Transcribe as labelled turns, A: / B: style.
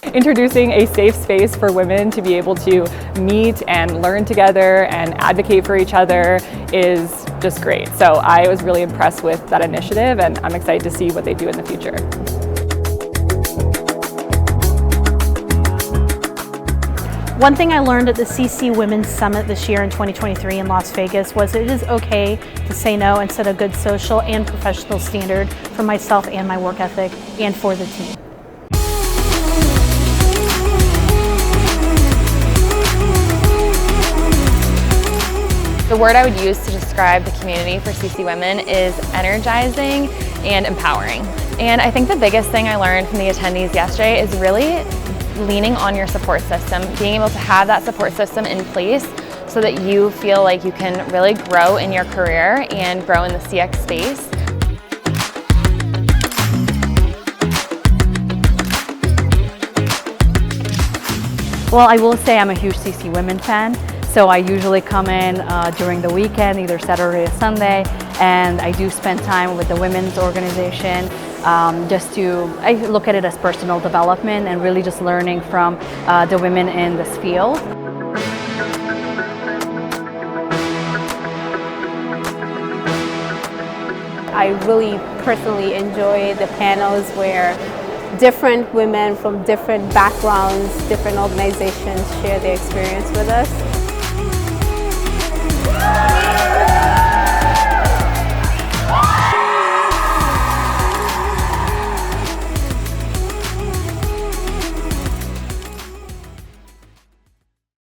A: Introducing a safe space for women to be able to meet and learn together and advocate for each other is just great. So I was really impressed with that initiative, and I'm excited to see what they do in the future.
B: One thing I learned at the CCWomen Summit this year in 2023 in Las Vegas was it is okay to say no and set a good social and professional standard for myself and my work ethic and for the team.
C: The word I would use to describe the community for CCWomen is energizing and empowering. And I think the biggest thing I learned from the attendees yesterday is really leaning on your support system, being able to have that support system in place so that you feel like you can really grow in your career and grow in the CX space.
D: Well, I will say I'm a huge CCWomen fan. So I usually come in during the weekend, either Saturday or Sunday, and I do spend time with the women's organization. I look at it as personal development and really just learning from the women in this field.
E: I really personally enjoy the panels where different women from different backgrounds, different organizations share their experience with us.